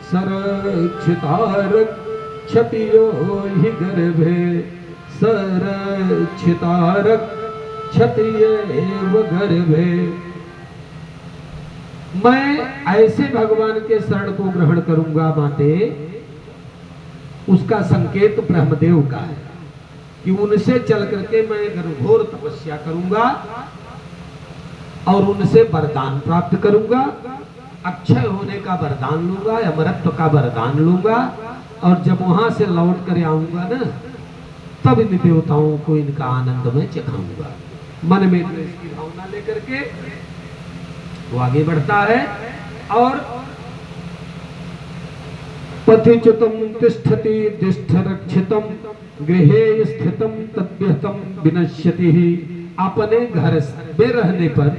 सरक्षितारक क्षतियो हि गर्भे सरक्षितारक क्षतियेव गर्भे। मैं ऐसे भगवान के शरण को ग्रहण करूंगा माते, उसका संकेत ब्रह्मदेव का है कि उनसे चल करके मैं घोर तपस्या करूंगा और उनसे वरदान प्राप्त करूंगा, अक्षय होने का वरदान लूंगा, अमरत्व का वरदान लूंगा, और जब वहां से लौट कर आऊंगा ना, तब इन देवताओं को इनका आनंद में चखाऊंगा। मन में तो इसकी भावना लेकर के वो आगे बढ़ता है और पथिच्युतम तिष्ठति तिष्ठ रक्षितम गृहे स्थितम तद्व्यहतम विनश्यति ही। अपने घर में रहने पर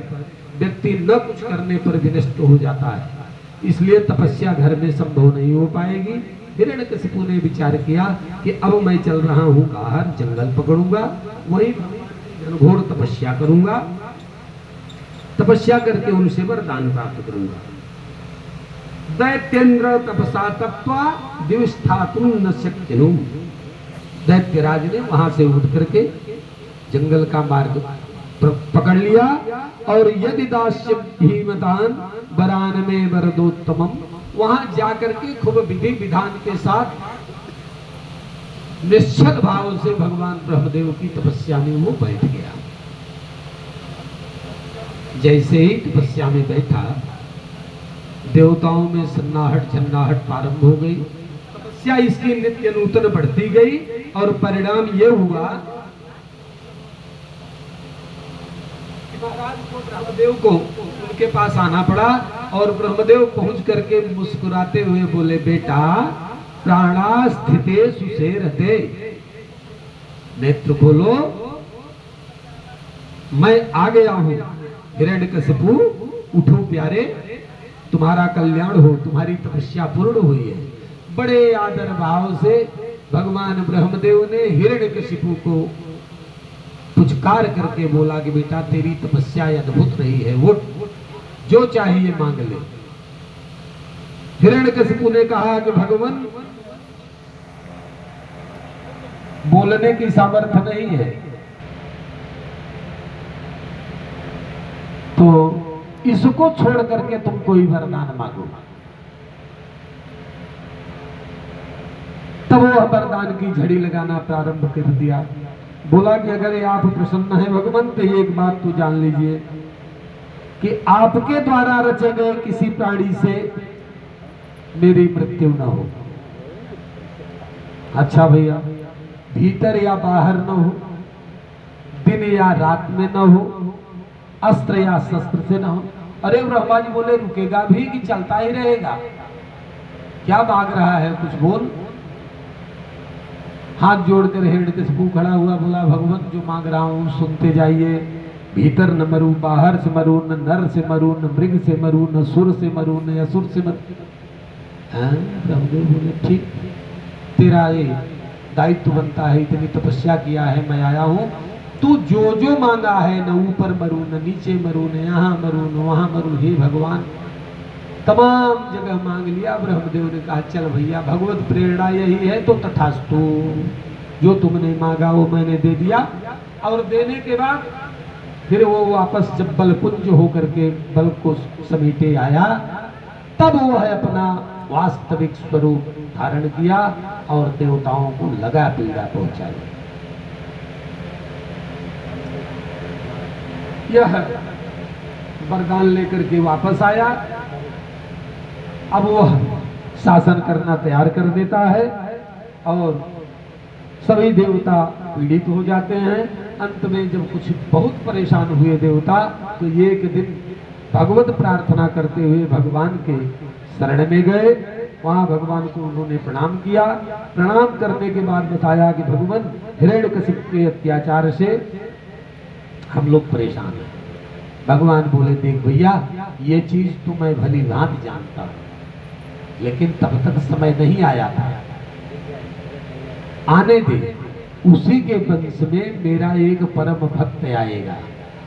व्यक्ति न कुछ करने पर विनष्ट हो जाता है, इसलिए तपस्या घर में संभव नहीं हो पाएगी। हिरण्यकशिपु ने विचार किया कि अब मैं चल रहा हूँ बाहर, जंगल पकड़ूंगा, वही घोर तपस्या करूंगा, तपस्या करके उनसे वरदान प्राप्त करूंगा। दैत्येंद्र तपसा तप्त्वा दिविष्ठातुं न शक्नुं। दैत्यराज ने वहां से उठ करके जंगल का मार्ग पकड़ लिया और यदि दास्यम भीमदान वरान में वरदोत्तमम, वहां जाकर के खूब विधि विधान के साथ निश्चल भाव से भगवान ब्रह्मदेव की तपस्या में वो बैठ गया। जैसे ही तपस्या में बैठा, देवताओं में सन्नाहट झन्नाहट प्रारंभ हो गई। तपस्या इसकी नित्य नूतन बढ़ती गई और परिणाम ये हुआ कि महाराज को ब्रह्मदेव को उनके पास आना पड़ा और ब्रह्मदेव पहुंच करके मुस्कुराते हुए बोले, बेटा प्राणा स्थिते सुसेरते, नेत्र खोलो, मैं आ गया हूं। हिरण्यकशिपु उठो प्यारे, तुम्हारा कल्याण हो, तुम्हारी तपस्या पूर्ण हुई है। बड़े आदर भाव से भगवान ब्रह्मदेव ने हिरण्यकशिपु को पुचकार करके बोला कि बेटा तेरी तपस्या अद्भुत रही है, वो जो चाहिए मांग ले। हिरण्यकशिपु ने कहा कि भगवान बोलने की सामर्थ्य नहीं है, तो इसको छोड़ करके तुम कोई वरदान मांगो। तब वो वरदान की झड़ी लगाना प्रारंभ कर दिया। बोला कि अगर आप प्रसन्न हैं भगवान, तो एक बात तो जान लीजिए कि आपके द्वारा रचे गए किसी प्राणी से मेरी मृत्यु न हो। अच्छा भैया, भीतर या बाहर न हो, दिन या रात में न हो, अस्त्र या शस्त्र से न हो। अरे ब्रह्मा जी बोले, रुकेगा भी कि चलता ही रहेगा? क्या मांग रहा है, कुछ बोल। हाथ जोड़कर हिरण्यकशिपु खड़ा हुआ, बोला भगवान जो मांग रहा हूं सुनते जाइए। भीतर न मरू, बाहर से मरू, न नर से मरू, न मृग से मरू, न सुर से मरू, न असुर से मरू। ब्रह्मदेव बोले ठीक, तेरा ये दायित्व बनता है, इतनी तपस्या किया है, मैं आया हूं। तू जो जो मांगा है, न ऊपर मरू, न नीचे मरू, न यहाँ मरू, न वहां मरू, हे भगवान तमाम जगह मांग लिया। ब्रह्मदेव ने कहा चल भैया, भगवत प्रेरणा यही है तो तथास्तु, जो तुमने मांगा वो मैंने दे दिया। और देने के बाद फिर वो वापस जब बलपुंज होकर के बल को समेटे आया, तब वो है अपना वास्तविक स्वरूप धारण किया और देवताओं को लगा पीड़ा पहुंचाई। यह वरदान लेकर के वापस आया। अब वह शासन करना तैयार कर देता है और सभी देवता पीड़ित हो जाते हैं। अंत में जब कुछ बहुत परेशान हुए देवता, तो एक दिन भगवत प्रार्थना करते हुए भगवान के शरण में गए। वहां भगवान को उन्होंने प्रणाम किया। प्रणाम करने के बाद बताया कि भगवान हिरण्यकशिपु के अत्याचार से हम लोग परेशान हैं। भगवान बोले देख भैया, ये चीज तो मैं भली भांति जानता हूं, लेकिन तब तक समय नहीं आया था, आने दे। उसी के वंश में मेरा एक परम भक्त आएगा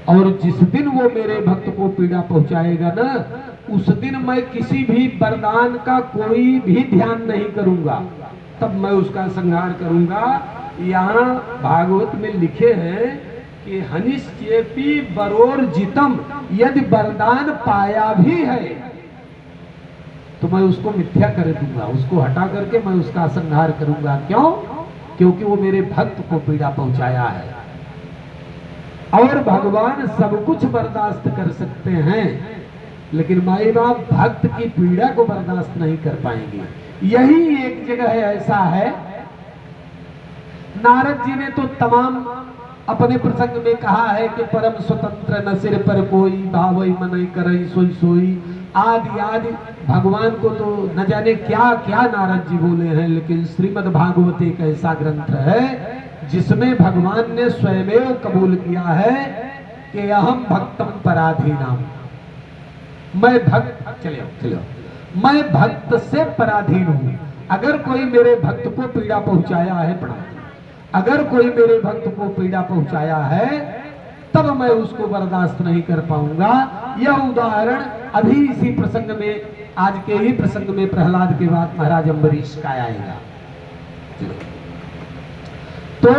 और जिस दिन वो मेरे भक्त को पीड़ा पहुंचाएगा ना, उस दिन मैं किसी भी वरदान का कोई भी ध्यान नहीं करूंगा, तब मैं उसका संहार करूंगा। यहाँ भागवत में लिखे हैं कि हनिश्चेपी बरोर जितम, यदि वरदान पाया भी है तो मैं उसको मिथ्या कर दूंगा, उसको हटा करके मैं उसका संहार करूंगा। क्यों? क्योंकि वो मेरे भक्त को पीड़ा पहुंचाया है। और भगवान सब कुछ बर्दाश्त कर सकते हैं, लेकिन माई बाप भक्त की पीड़ा को बर्दाश्त नहीं कर पाएंगे। यही एक जगह ऐसा है, नारद जी ने तो तमाम अपने प्रसंग में कहा है कि परम स्वतंत्र न सिर पर कोई, भावई मन करई सोई सोई। आदि आदि भगवान को तो न जाने क्या क्या नारद जी बोले हैं, लेकिन श्रीमद् भागवत एक ऐसा ग्रंथ है जिसमें भगवान ने स्वयं कबूल किया है कि अहम भक्तम पराधीनाम, मैं भक्त, चलो मैं भक्त से पराधीन हूं। अगर कोई मेरे भक्त को पीड़ा पहुंचाया है, अगर कोई मेरे भक्त को पीड़ा पहुंचाया है, तब मैं उसको बर्दाश्त नहीं कर पाऊंगा। यह उदाहरण अभी इसी प्रसंग में, आज के ही प्रसंग में प्रहलाद के बाद महाराज अम्बरीश का आएगा। तो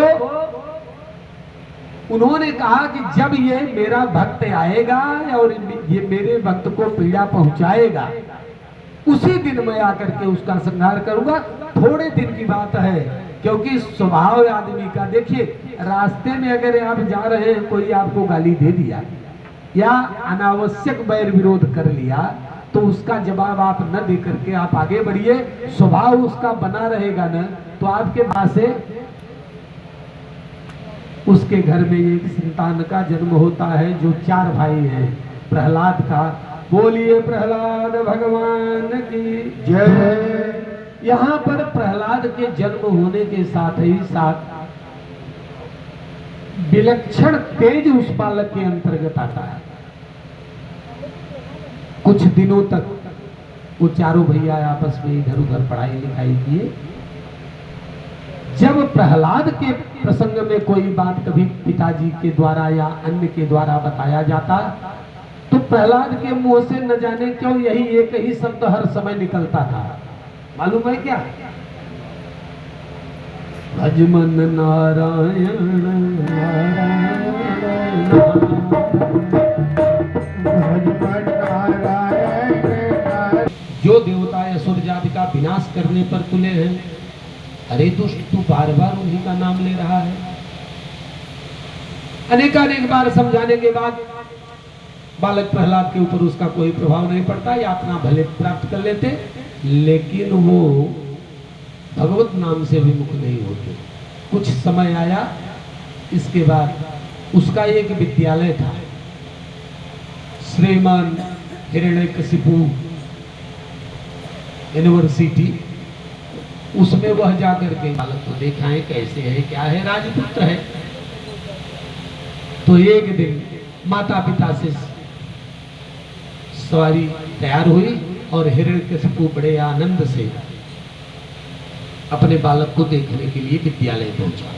उन्होंने कहा कि जब ये मेरा भक्त आएगा और ये मेरे भक्त को पीड़ा पहुंचाएगा, उसी दिन मैं आकर के उसका संहार करूंगा। थोड़े दिन की बात है, क्योंकि स्वभाव आदमी का, देखिए रास्ते में अगर आप जा रहे हैं, कोई आपको गाली दे दिया या अनावश्यक बैर विरोध कर लिया, तो उसका जवाब आप न दे करके आप आगे बढ़िए। स्वभाव उसका बना रहेगा न, तो आपके पास से उसके घर में एक संतान का जन्म होता है जो 4 भाई हैं। प्रहलाद का, बोलिए प्रहलाद भगवान की जय। यहाँ पर प्रहलाद के जन्म होने के साथ ही साथ विलक्षण तेज उस बालक के अंतर्गत आता है। कुछ दिनों तक वो चारों भैया आपस में इधर उधर पढ़ाई लिखाई किए। जब प्रहलाद के प्रसंग में कोई बात कभी पिताजी के द्वारा या अन्य के द्वारा बताया जाता, तो प्रहलाद के मुंह से न जाने क्यों यही एक ही शब्द हर समय निकलता था, मालूम है क्या? भजमन नारायण जो देवता असुर जाति का विनाश करने पर तुले हैं, अरे दुष्ट तू बार बार उन्हीं का नाम ले रहा है। अनेकानेक बार समझाने के बाद बालक प्रहलाद के ऊपर उसका कोई प्रभाव नहीं पड़ता, या अपना भले प्राप्त कर लेते, लेकिन वो भगवत नाम से विमुख नहीं होते। कुछ समय आया, इसके बाद उसका एक विद्यालय था, श्रीमान हिरण्यकशिपु यूनिवर्सिटी, उसमें वह जाकर के बालक को देखा है कैसे है, क्या है, राजपुत्र है। तो एक दिन माता पिता से सवारी तैयार हुई और हिरण्यकशिपु बड़े आनंद से अपने बालक को देखने के लिए विद्यालय पहुंचा।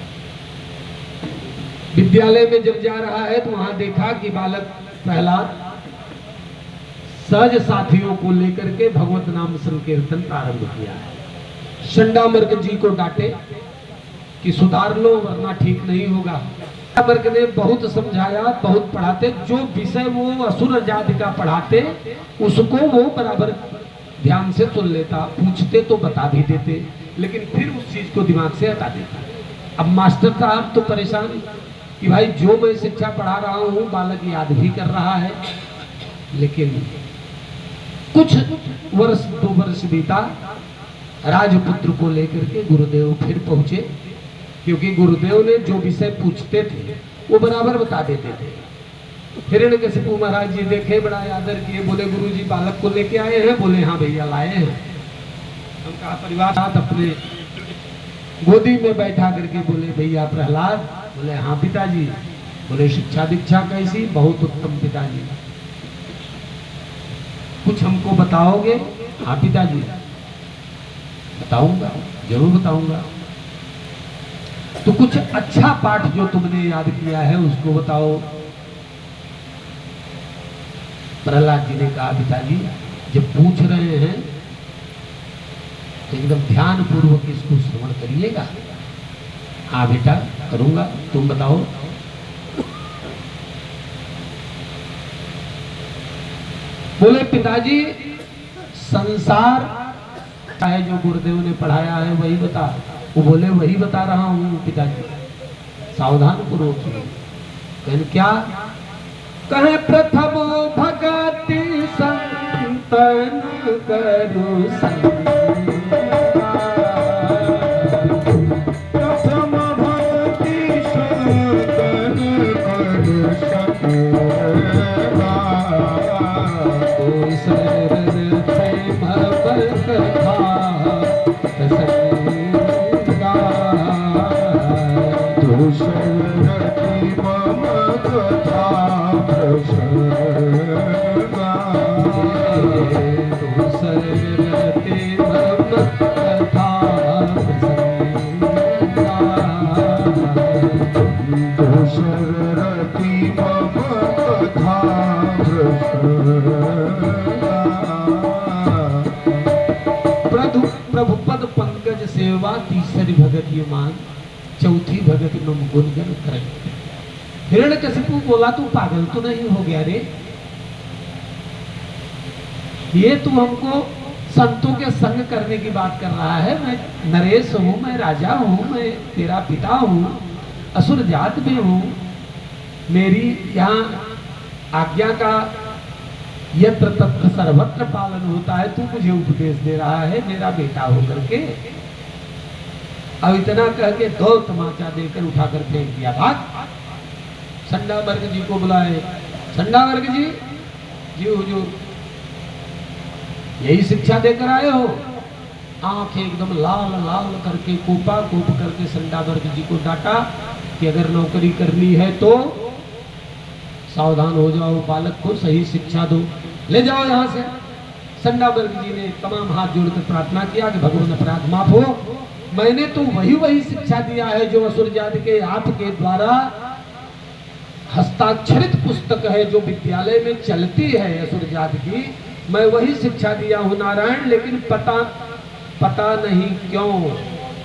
विद्यालय में जब जा रहा है तो वहां देखा कि बालक प्रहलाद सहज साथियों को लेकर के भगवत नाम संकीर्तन प्रारंभ किया है। शंडामर्क जी को डांटे कि सुधार लो वरना ठीक नहीं होगा। शंडामर्क ने बहुत समझाया, बहुत पढ़ाते, जो विषय वो असुर जाति का पढ़ाते उसको वो बराबर ध्यान से सुन लेता, पूछते तो बता भी देते, लेकिन फिर उस चीज को दिमाग से हटा देता। अब मास्टर साहब तो परेशान कि भाई जो मैं शिक्षा पढ़ा रहा हूँ बालक याद भी कर रहा है। लेकिन कुछ वर्ष 2 वर्ष बीता, राजपुत्र को लेकर के गुरुदेव फिर पहुंचे, क्योंकि गुरुदेव ने जो विषय पूछते थे वो बराबर बता देते थे। हिरण्यकशिपु महाराज जी देखे, बड़ा आदर किए, बोले गुरुजी बालक को लेके आए हैं? बोले हाँ भैया लाए हैं। हम कहा परिवार साथ अपने गोदी में बैठा करके बोले भैया प्रहलाद? बोले हाँ पिताजी। बोले शिक्षा दीक्षा कैसी? बहुत उत्तम पिताजी। कुछ हमको बताओगे? हाँ पिताजी बताऊंगा, जरूर बताऊंगा। तो कुछ अच्छा पाठ जो तुमने याद किया है उसको बताओ। प्रहलाद जी ने कहा पिताजी जब पूछ रहे हैं तो एकदम ध्यान पूर्वक इसको श्रवण करिएगा। हाँ बेटा करूंगा, तुम बताओ। बोले पिताजी संसार चाहे जो गुरुदेव ने पढ़ाया है वही बता। वो बोले वही बता रहा हूं पिताजी, सावधान पूर्वक सुनो। कहने क्या? कहे प्रथम भगति संतन करो प्रथम भगति संतन करो प्रभु पद पंकज सेवा तीसरी भगत ये मान चौथी भगत नम गुणगन कर। हिरण्यकशिपु बोला तू पागल तो नहीं हो गया रे? ये तू हमको संतों के संग करने की बात कर रहा है। मैं नरेश हूं, मैं राजा हूं, मैं तेरा पिता हूं, असुर जात में हूं, मेरी यहाँ आज्ञा का यत्र तत्र सर्वत्र पालन होता है। तू मुझे उपदेश दे रहा है मेरा बेटा होकर के। अब इतना कह के दो तमाचा देकर उठाकर फेंक दिया। भाग। संडावर्ग जी को बुलाए। संडावर्ग जी, जी हुजूर यही शिक्षा देकर आए हो? आंखें एकदम लाल लाल करके कोपा कोप करके संडावर्ग जी को डांटा कि अगर नौकरी करनी है तो सावधान हो जाओ, बालक को सही शिक्षा दो, ले जाओ यहाँ से। संडावर्ग जी ने तमाम हाथ जोड़कर प्रार्थना किया कि भगवान अपराध माफ हो। मैंने तो वही शिक्षा दिया है जो असुर जाति के आपके द्वारा हस्ताक्षरित पुस्तक है जो विद्यालय में चलती है असुर जाति की, मैं वही शिक्षा दिया हूँ नारायण। लेकिन पता नहीं क्यों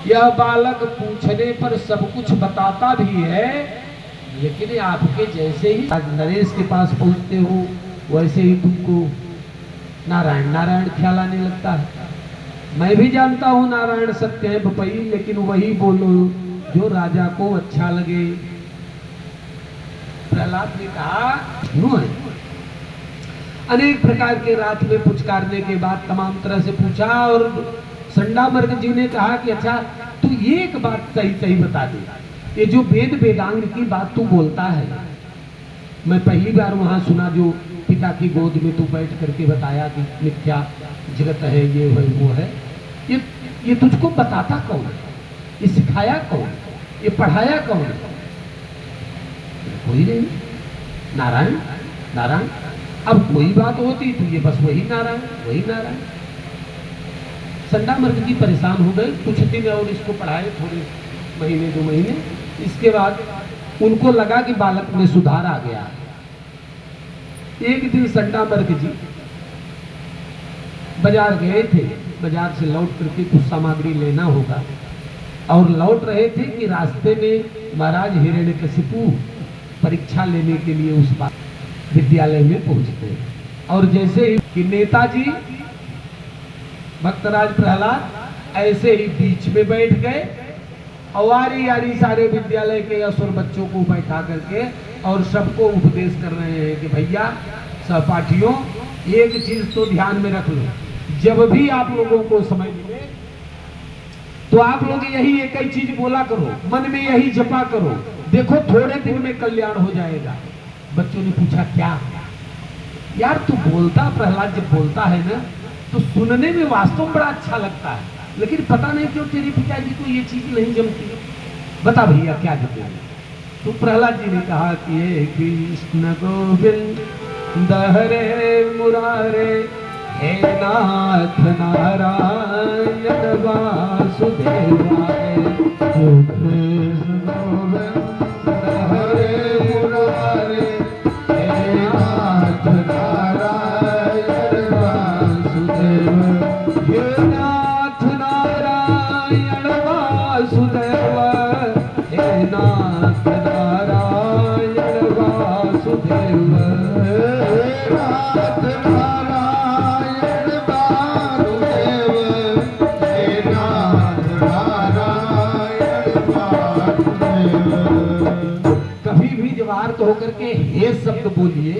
यह बालक पूछने पर सब कुछ बताता भी है, लेकिन आपके जैसे ही आज नरेश के पास पहुंचते हो वैसे ही तुमको नारायण नारायण ख्याल आने लगता है। मैं भी जानता हूँ नारायण सत्य है बपई, लेकिन वही बोलो जो राजा को अच्छा लगे। प्रहलाद ने कहा नो है। अनेक प्रकार के रात में पुचकारने के बाद तमाम तरह से पूछा और संडावर्ग जी ने कहा कि अच्छा तू एक बात सही सही बता दे, ये जो वेद वेदांग की बात तू बोलता है, मैं पहली बार वहां सुना जो पिता की गोद में तू बैठ करके बताया कि मिथ्या जगत है, ये है वो है। ये तुझको बताता कौन है? ये सिखाया कौन है? ये पढ़ाया कौन है? कोई नहीं। नारायण नारायण। अब कोई बात होती तो ये बस वही नारायण वही नारायण। संडावर्ग जी परेशान हो गए। कुछ दिन और इसको पढ़ाए, थोड़े महीने 2 महीने। इसके बाद उनको लगा कि बालक में सुधार आ गया। एक दिन संडावर्ग जी बाजार गए थे, बाजार से लौट करके कुछ सामग्री लेना होगा और लौट रहे थे कि रास्ते में महाराज हिरण्यकशिपु परीक्षा लेने के लिए उस बार विद्यालय में पहुंचते और जैसे ही कि नेताजी भक्तराज प्रहलाद ऐसे ही बीच में बैठ गए और आरी आरी सारे विद्यालय के असुर बच्चों को बैठा करके और सबको उपदेश कर रहे हैं कि भैया सहपाठियों एक चीज तो ध्यान में रख लो, जब भी आप लोगों को समय मिले तो आप लोग यही एक ही चीज बोला करो, मन में यही जपा करो, देखो थोड़े दिन में कल्याण हो जाएगा। बच्चों ने पूछा क्या? यार तू बोलता, प्रहलाद जब बोलता है ना तो सुनने में वास्तव में बड़ा अच्छा लगता है, लेकिन पता नहीं क्यों तेरे पिताजी को ये चीज नहीं जमती। बता भैया क्या जमती? तो प्रहलाद जी ने कहा कि हे कृष्ण गोविंद हरे मुरारे हे नाथ नारायण वासुदेवाय। कृष्ण गोविंद हरे मुरारे हे नाथ नारायण हे नाथ नारायण वासुदेव, हे नाथ नारायण वासुदेव, नाथ नारायण वासुदेव, हे नाथ नारायण वासुदेव। कभी भी जब आर्त होकर के हे शब्द बोलिए,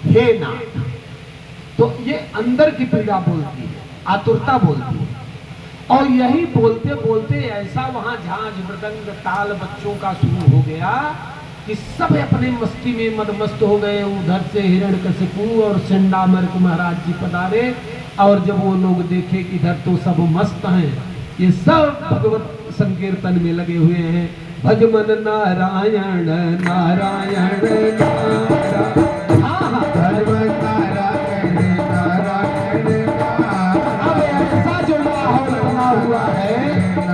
हे नाथ, तो ये अंदर की पीड़ा बोलती है, आतुरता बोलती है। और यही बोलते बोलते ऐसा वहां झांझ मृदंग ताल बच्चों का शुरू हो गया कि सब अपने मस्ती में मदमस्त हो गए। उधर से हिरण्यकशिपु और चंडामर्क महाराज जी पधारे, और जब वो लोग देखे कि इधर तो सब मस्त हैं, ये सब भगवत संकीर्तन में लगे हुए हैं। भज मन नारायण नारायण नारायण, भगवान नारायण नारायण अब ऐसा जो माहौल बना हुआ है,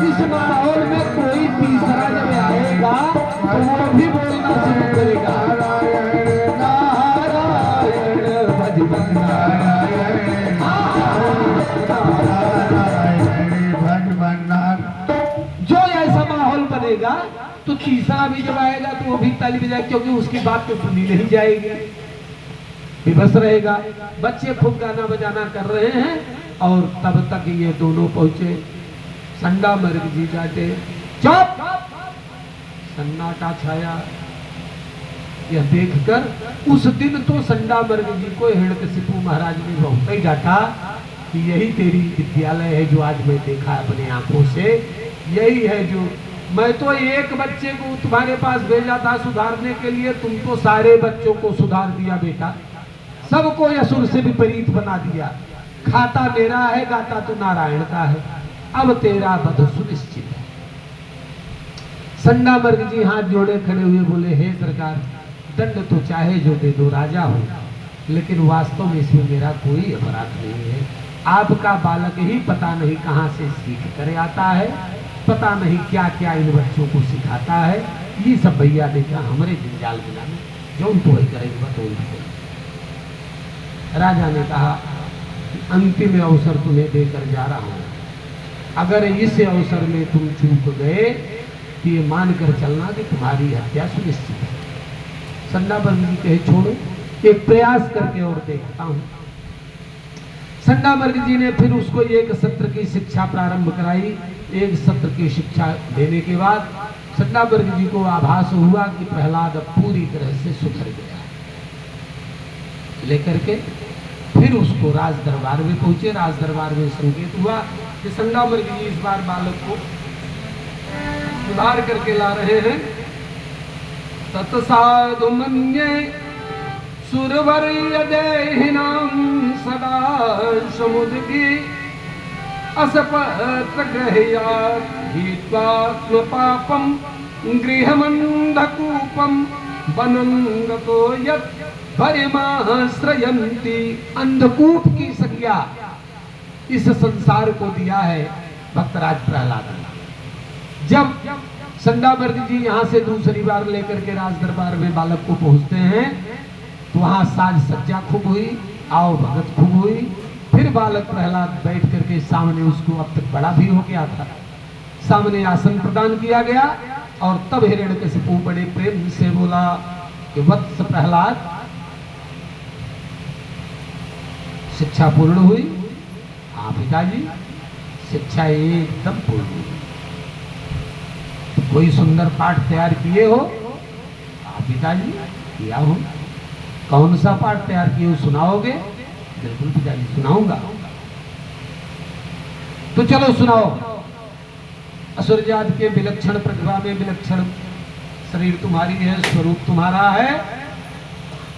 इस माहौल में कोई तीसरा जब आएगा तो वो भी बोलना शुरू करेगा, नारायण नारायण भज मन नारायण नारायण भगवान नारायण। जो ऐसा माहौल बनेगा तो तीसरा भी जब आएगा तो वो भी ताली बजाएगा, क्योंकि उसकी बात तो सुनी नहीं जाएगी, विवश रहेगा। बच्चे खूब गाना बजाना कर रहे हैं, और तब तक ये दोनों पहुंचे। चंडामर्क जी जाते, चुप, सन्नाटा छाया। यह देखकर उस दिन तो चंडामर्क जी को हिरण्यकशिपु महाराज ने बहुत ही डांटा कि यही तेरी विद्यालय है जो आज मैं देखा अपने आंखों से, यही है जो मैं तो एक बच्चे को तुम्हारे पास भेजा था सुधारने के लिए, तुम तो सारे बच्चों को सुधार दिया बेटा, सबको असुर से विपरीत बना दिया। खाता मेरा है, गाता तो नारायण का है, अब तेरा वध सुनिश्चित है। चंडामर्क जी हाथ जोड़े खड़े हुए बोले, हे सरकार, दंड तो चाहे जो दे दो राजा हो, लेकिन वास्तव में इसमें मेरा कोई अपराध नहीं है। आपका बालक ही पता नहीं कहां से सीख कर आता है, पता नहीं क्या क्या इन बच्चों को सिखाता है। ये सब भैया ने कहा हमारे जंजाल मिलाने जो तो ही करेंगे बतौल। राजा ने कहा अंतिम अवसर तुम्हें देकर जा रहा हूं, अगर इस अवसर में तुम चूक गए तो ये मानकर चलना कि तुम्हारी हत्या सुनिश्चित है। चंडामर्क जी कहे छोड़ो, एक प्रयास करके और देखता हूं। चंडामर्क जी ने फिर उसको एक सत्र की शिक्षा प्रारंभ कराई। एक सत्र की शिक्षा देने के बाद चंडामर्क जी को आभास हुआ कि प्रहलाद पूरी तरह से सुधर गया। लेकर के फिर उसको राज दरबार में पहुंचे। राज दरबार में संकेत हुआ कि चंडामर्क जी इस बार बालक को सुधार करके ला रहे हैं। तत्साधु मन्ये सुरवर्य देहिनां सदा समुद्री असपत्र ग्रह्यात् हित्वा स्वपापं गृहमन्धकूपं वनं गतो यत् परिमाश्रयन्ति। अंधकूप की संज्ञा इस संसार को दिया है भक्तराज प्रहलाद ने। जब चंडामर्क जी यहाँ से दूसरी बार लेकर के राज दरबार में बालक को पहुंचते हैं तो वहां साज सज्जा खूब हुई, आओ भगत खूब हुई। फिर बालक प्रहलाद बैठ करके सामने, उसको अब तक बड़ा भी हो गया था, सामने आसन प्रदान किया गया। और तब हिरण्यकशिपु बड़े प्रेम से बोला कि वत्स प्रहलाद, शिक्षा पूर्ण हुई? हाँ पिताजी, शिक्षा एकदम पूर्ण हुई। कोई सुंदर पाठ तैयार किए हो? हाँ पिताजी किया हूं। कौन सा पाठ तैयार किए हो, सुनाओगे? बिल्कुल पिताजी सुनाऊंगा। तो चलो सुनाओ। असुरजात के विलक्षण प्रतिभा में विलक्षण शरीर तुम्हारी है, स्वरूप तुम्हारा है।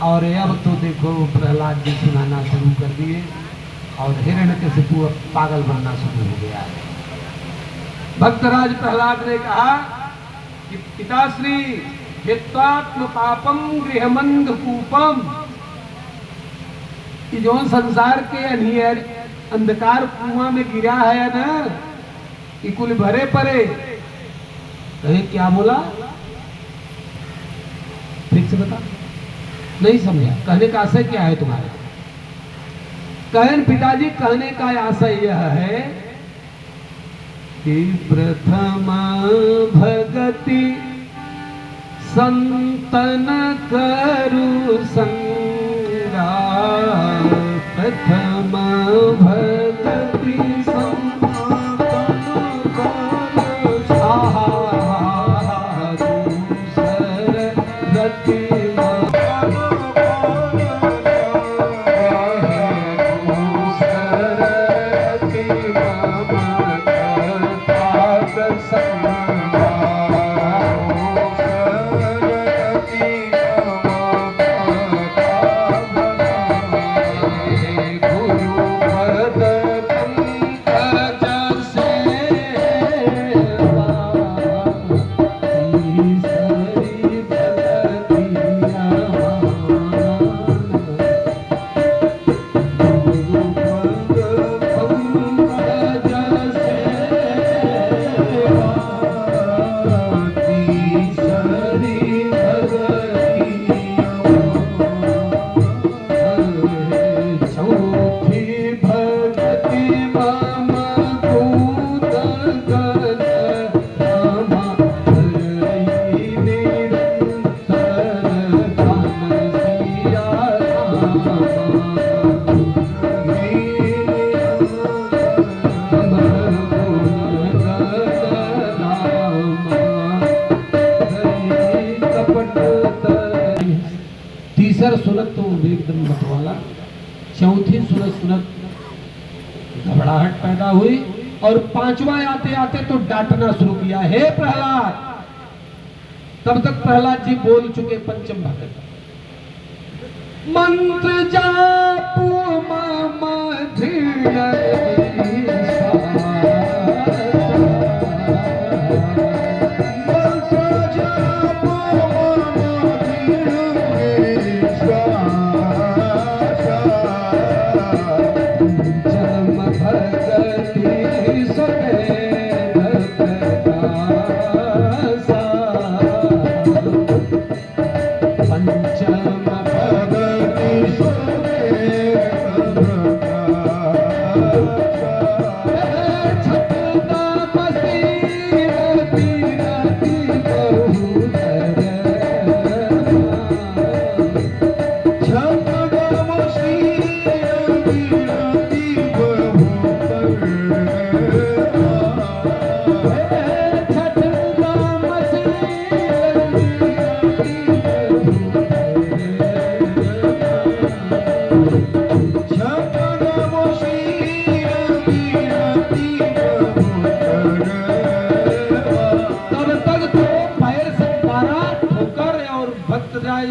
और अब तो देखो प्रहलाद जी सुनाना शुरू कर दिए और हिरण्यकशिपु अब पागल बनना शुरू हो गया है। भक्तराज प्रहलाद ने कहा कि पिताश्री हित्वात्म पापम गृहमंद कूपम, कि जो संसार के अंधकार कुआं में गिरा है ना, कि कुल भरे परे। कहे क्या बोला? ठीक से बता, नहीं समझा। कहने का आशय क्या है तुम्हारे? कहन पिताजी, कहने का आशय यह है कि प्रथम भगति संतन करु संगा, प्रथम भगति संतन करू संगा, दूसर रति तीसरा सुनत तो एकदम मतवाला, चौथी सुनत सुनत घबराहट पैदा हुई और पांचवा आते आते तो डांटना शुरू किया, हे प्रहलाद। तब तक प्रहलाद जी बोल चुके पंचम भगत, मंत्र जापु मम धीर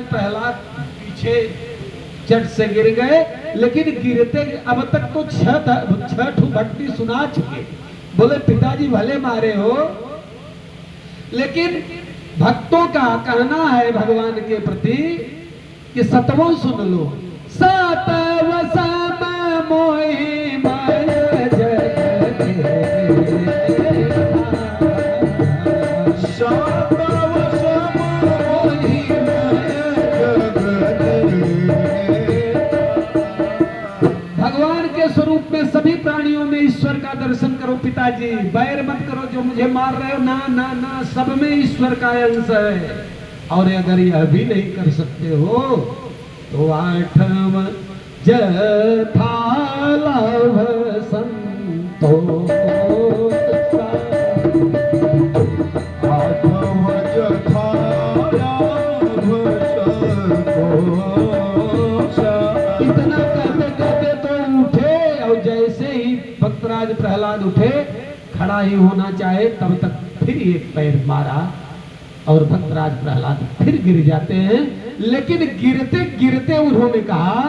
प्रहलाद पीछे चट से गिर गए, लेकिन गिरते अब तक तो छठ भक्ति सुना चुके। बोले पिताजी भले मारे हो, लेकिन भक्तों का कहना है भगवान के प्रति कि सतवों सुन लो, सतव सम मोहि माय जगते, स्वरूप में सभी प्राणियों में ईश्वर का दर्शन करो पिताजी, बैर मत करो जो मुझे मार रहे हो, ना ना ना, सब में ईश्वर का अंश है। और अगर यह भी नहीं कर सकते हो तो आठम जथा लाभ संतो, आठम जथा लाभ संतो। इतना कहते कहते तो उठे, और जैसे ही भक्तराज प्रहलाद उठे, खड़ा ही होना चाहे तब तक फिर एक पैर मारा और भक्तराज प्रहलाद फिर गिर जाते हैं। लेकिन गिरते गिरते उन्होंने कहा,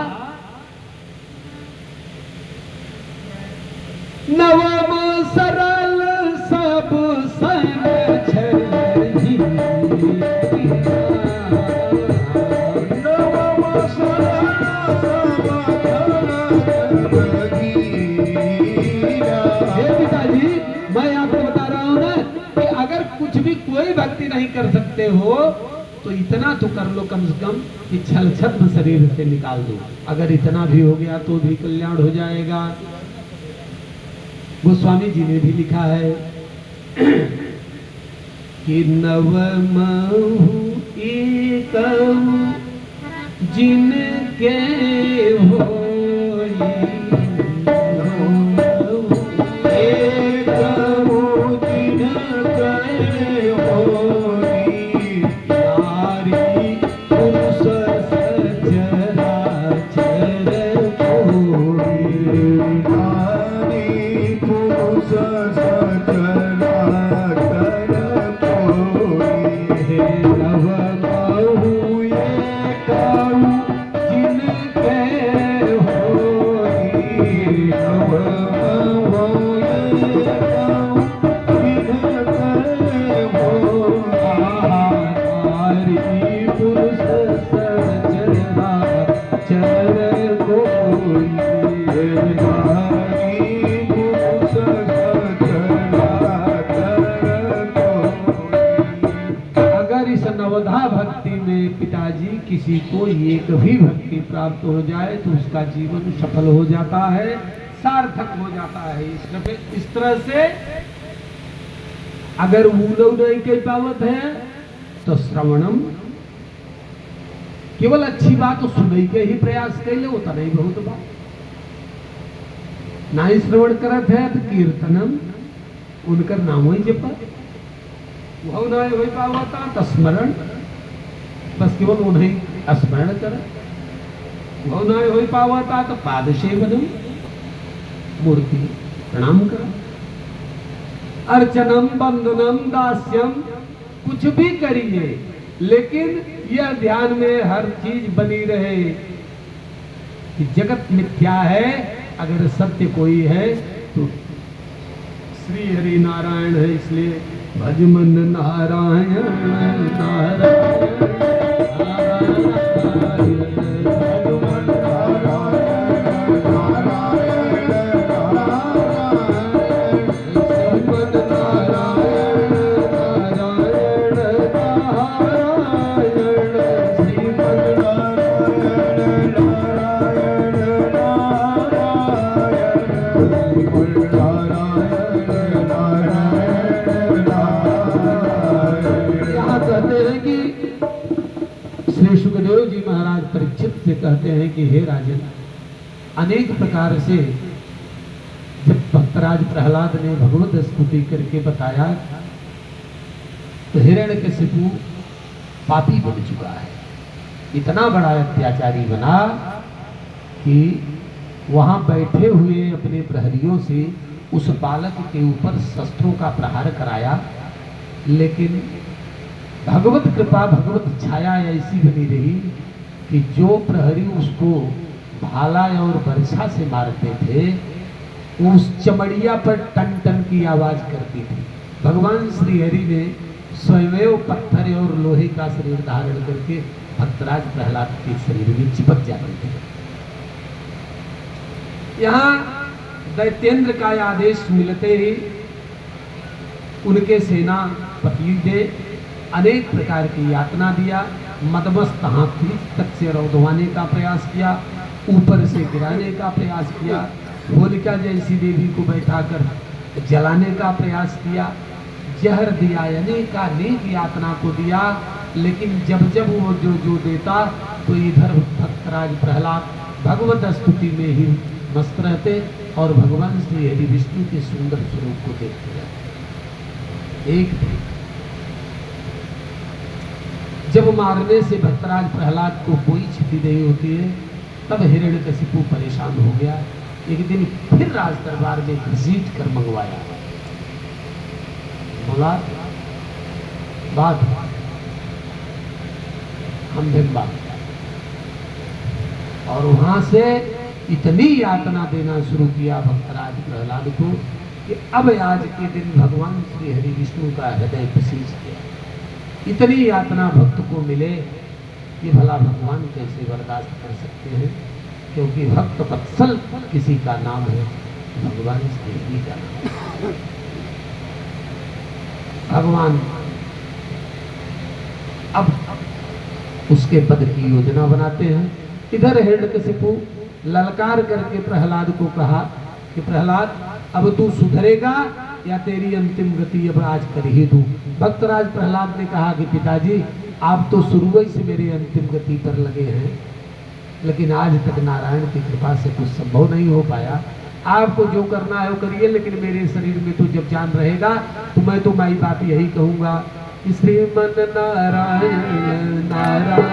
नवम सरल सब समझी, मैं आपको बता रहा हूं ना कि अगर कुछ भी कोई भक्ति नहीं कर सकते हो तो इतना तो कर लो कम से कम कि छल छद्म शरीर से निकाल दो। अगर इतना भी हो गया तो भी कल्याण हो जाएगा। गोस्वामी जी ने भी लिखा है कि नवमहु एकौ जिनके होई, नवमहु एकौ जिनके होई, नारी पुरुष सचराचर कोई, नारी पुरुष सचराचर कोई। नवमहु एकौ जिनके होई, नवमहु एकौ जिनके होई, नारी पुरुष सचराचर कोई। नारी पुरुष सचराचर कोई। अगर इस नवधा भक्ति में पिताजी किसी को एक भी भक्ति प्राप्त हो जाए तो उसका जीवन सफल हो जाता है, सार्थक हो जाता है। इस तरह से अगर वो लोग नहीं कह पावत है तो श्रवणम, केवल अच्छी बात तो सुनई के ही प्रयास कैले होता नहीं बहुत बात। ना ही श्रवण करत है तो कीर्तनम, उनकर नाम ही जपत। वह नहीं हो पावता तो स्मरण, बस केवल उन्हें स्मरण कर। वह नहीं हो पावता तो पाद सेवनम, मूर्ति प्रणाम कर। अर्चनम बंदनम दास्यम, कुछ भी करिए लेकिन यह ध्यान में हर चीज बनी रहे कि जगत मिथ्या है, अगर सत्य कोई है तो श्री हरि नारायण है। इसलिए भजमन नारायण नारायण श्री सुखदेव जी महाराज परीक्षित से कहते हैं कि हे राजन, अनेक प्रकार से जब भक्तराज प्रहलाद ने भगवत स्तुति करके बताया तो हिरण्यकशिपु पापी बन चुका है, इतना बड़ा अत्याचारी बना कि वहां बैठे हुए अपने प्रहरियों से उस बालक के ऊपर शस्त्रों का प्रहार कराया, लेकिन भगवत कृपा भगवत छाया ऐसी बनी रही कि जो प्रहरी उसको भाला और बर्छा से मारते थे उस चमड़िया पर टन टन की आवाज करती थी। भगवान श्री हरि ने स्वयं पत्थर और लोहे का शरीर धारण करके भक्तराज प्रहलाद के शरीर में चिपक जाते थे। यहाँ दैत्येंद्र का आदेश मिलते ही उनके सेनापति ने अनेक प्रकार की यातना दिया। मदमस्त हाथी तक से रौदवाने का प्रयास किया, ऊपर से गिराने का प्रयास किया, होलिका जैसी देवी को बैठाकर जलाने का प्रयास किया, जहर दिया, अनेक यातना को दिया। लेकिन जब जब वो जो देता तो इधर भक्तराज प्रहलाद भगवत स्तुति में ही मस्त रहते और भगवान श्री हरि विष्णु के सुंदर स्वरूप को देखते रहते। एक दिन जब मारने से भक्तराज प्रहलाद को कोई क्षति नहीं होती है, तब हिरण्यकशिपु परेशान हो गया। एक दिन फिर राज दरबार में घसीट कर मंगवाया, बोला बात हम दिन बात, और वहां से इतनी यातना देना शुरू किया भक्तराज प्रहलाद को कि अब आज के दिन भगवान श्री हरि विष्णु का हृदय पसीज गया। इतनी यातना भक्त को मिले कि भला भगवान कैसे बर्दाश्त कर सकते हैं, क्योंकि भक्त वत्सल किसी का नाम है, भगवान श्री हरि का नाम। भगवान अब उसके पद की योजना बनाते हैं। इधर हिरण्यकशिपु ललकार करके प्रहलाद को कहा कि प्रहलाद अब तू सुधरेगा या तेरी अंतिम गति अब आज कर ही दूं। भक्तराज प्रहलाद ने कहा कि पिताजी आप तो शुरू से मेरे अंतिम गति पर लगे हैं, लेकिन आज तक नारायण की कृपा से कुछ संभव नहीं हो पाया। आपको जो करना है वो करिए, लेकिन मेरे शरीर में तो जब जान रहेगा तो मैं तो माई बात यही कहूँगा, श्रीमन नारायण नारायण।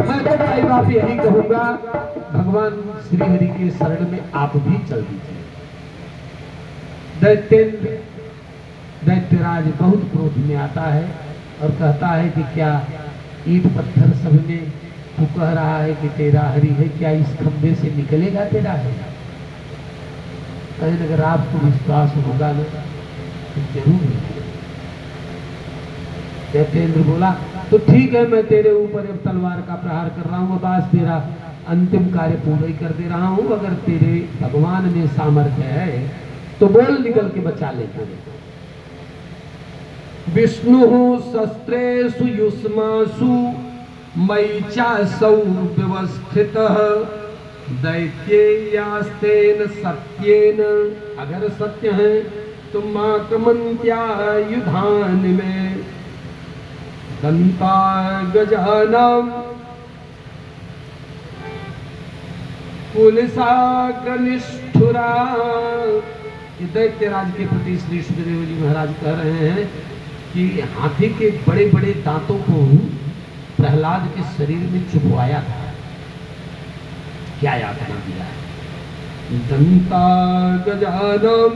मैं तो माई बात यही कहूँगा, भगवान श्री हरि के शरण में आप भी चल दीजिए। दैत्यराज बहुत क्रोध में आता है और कहता है कि क्या ईंट पत्थर सब में तू कह रहा है कि तेरा हरि है, क्या इस खंबे से निकलेगा तेरा है? कहीं अगर आपको विश्वास होगा ना तो जरूर निकलेगा। दैत्येंद्र बोला तो ठीक है, मैं तेरे ऊपर अब तलवार का प्रहार कर रहा हूँ, अब आज तेरा अंतिम कार्य पूरा ही कर दे रहा हूँ। अगर तेरे भगवान में सामर्थ्य है तो बोल निकल के बचा लेते। विष्णु शस्त्रेषु युष्मासु मयि चासौ व्यवस्थितः दैत्येयास्तेन सत्येन। अगर सत्य है तो माकमन्त्यायुधान में दंता गजानम कुलिसाग्रनिष्ठुरा। दैत्यराज के प्रति श्री सुखदेव जी महाराज कह रहे हैं कि हाथी के बड़े बड़े दांतों को प्रहलाद के शरीर में छुपवाया था। क्या यातना दिया है? दंता गजानम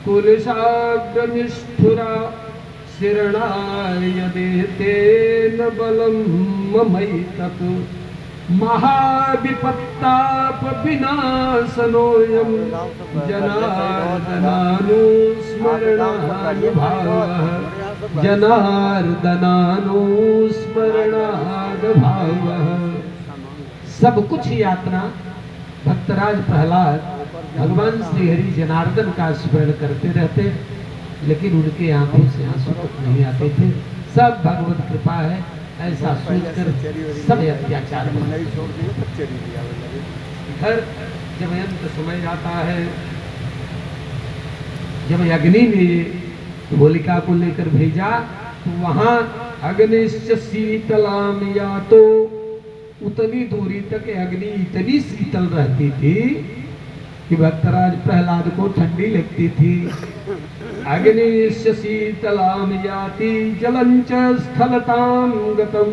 कुलिसाग्रनिष्ठुरा शरणाय देतेन बलम ममैतत् महाविपत्ताप विनाशनोऽयं जनार्दनानुस्मरणानुभावः जनार्दनानुस्मरणानुभावः। सब कुछ यातना भक्तराज प्रहलाद भगवान श्री हरि जनार्दन का स्मरण करते रहते, लेकिन उनके आंखों से आंसू नहीं आते थे। सब भगवत कृपा है ऐसा सोचकर सब अत्याचार इधर जब अंत समय आता है, जब अग्नि ने होलिका को लेकर भेजा तो वहां अग्निश्च शीतलाम, या तो उतनी दूरी तक अग्नि इतनी शीतल रहती थी कि भक्तराज प्रहलाद को ठंडी लगती थी। अग्निश्च शीतलाम याति जलंच स्थलताम गतम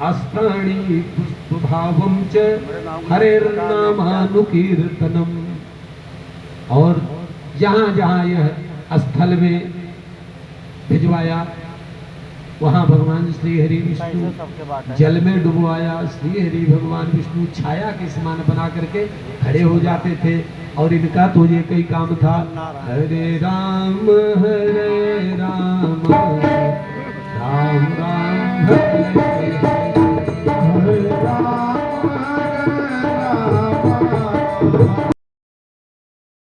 अस्ताणी पुष्पभावम च हरेर्नामानुकीर्तनम। और जहाँ जहाँ यह स्थल में भिजवाया वहाँ भगवान श्री हरि विष्णु जल में डुबवाया। श्री हरि भगवान विष्णु छाया के समान बना करके खड़े हो जाते थे और इनका तो ये कई काम था, हरे राम